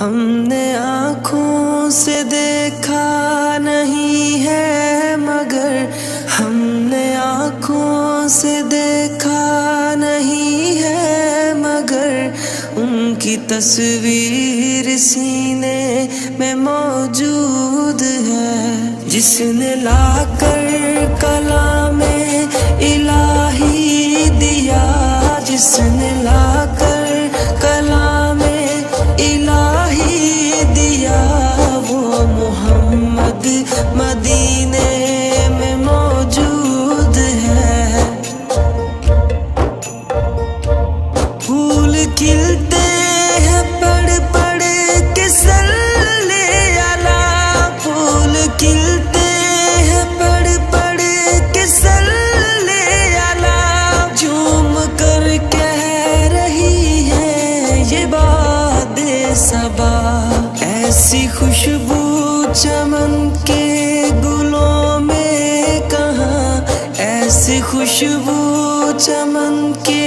ہم نے آنکھوں سے دیکھا نہیں ہے مگر ہم نے آنکھوں سے دیکھا نہیں ہے مگر ان کی تصویر سینے میں موجود ہے، جس نے لا کر کلام الہی دیا، جس نے لا کر کلام الہی دیا، وہ محمد مدینے میں موجود ہے۔ پھول کھلتے ہیں پڑھ پڑھ کے صلی علی، پھول کھلتے ہیں پڑھ پڑھ کے صلی علی، جھوم کر کہہ رہی ہے یہ باد صبا، ایسی خوشبو چمن کے گلوں میں کہاں، ایسی خوشبو چمن کے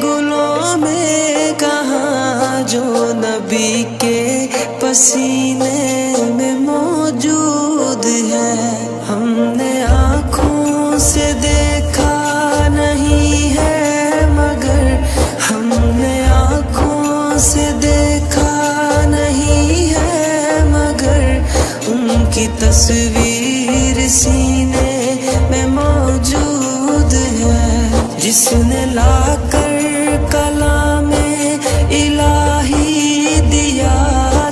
گلوں میں کہاں، جو نبی کے پسینے میں موجود ہے۔ ہم نے آنکھوں سے دیکھا نہیں ہے مگر ہم نے آنکھوں سے دیکھا نہیں ہے مگر ان کی تصویر سینے میں موجود ہے، جس نے لا کر کلام الہی دیا،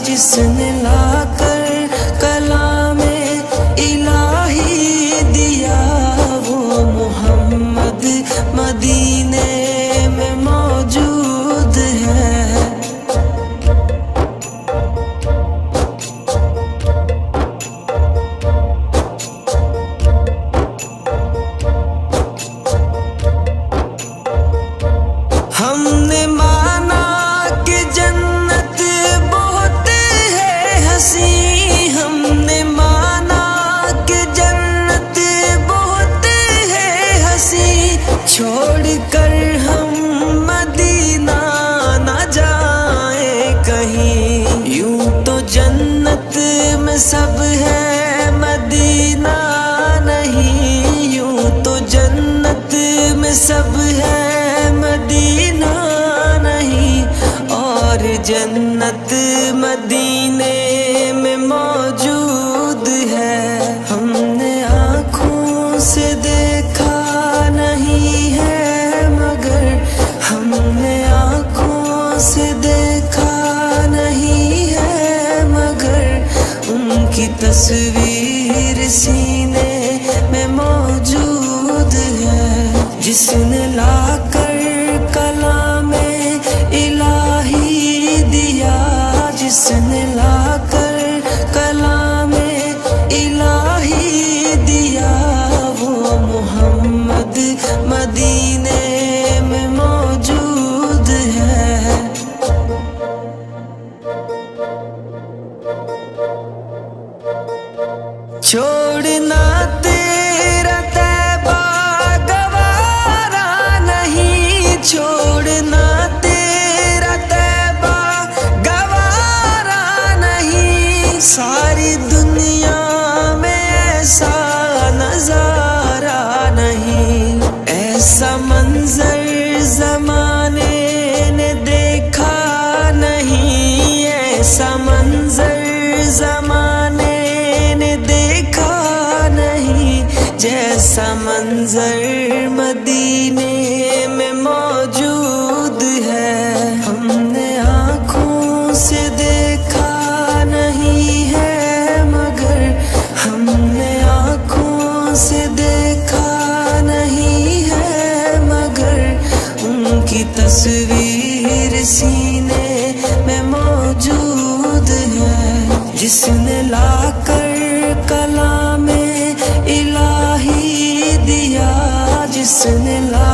جس نے لا کر کلام الہی دیا، وہ محمد مدینے میں موجود ہے۔ ہم نے مانا کہ جنت بہت ہے حسین، ہم نے مانا کہ جنت بہت ہے حسین، چھوڑ کر ہم مدینہ نہ جائیں کہیں، یوں تو جنت میں سب ہے مدینہ نہیں، یوں تو جنت میں سب ہے مدینہ نہیں، اور جنت مدینے میں موجود ہے۔ ہم نے آنکھوں سے دیکھا نہیں ہے مگر ہم نے آنکھوں سے دیکھا نہیں ہے مگر ان کی تصویر سینے میں موجود ہے، جس نے لا کر کلام الہی دیا، جس نے لا کر کلام الہی دیا، وہ محمد مدینے میں موجود ہے۔ چھوڑنا تیرا طیبہ گوارا نہیں، چھوڑنا تیرا طیبہ گوارا نہیں، ساری دنیا میں ایسا نظارہ نہیں، ایسا منظر زمانے نے دیکھا نہیں، ایسا منظر زمانے نے دیکھا نہیں، جیسا منظر مدینے میں موجود ہے۔ ہم نے آنکھوں سے دیکھا نہیں ہے مگر ہم نے آنکھوں سے دیکھا نہیں ہے مگر ان کی تصویر سینے میں موجود ہے، جس نے لا کر کلام الہی دیا، جس نے لا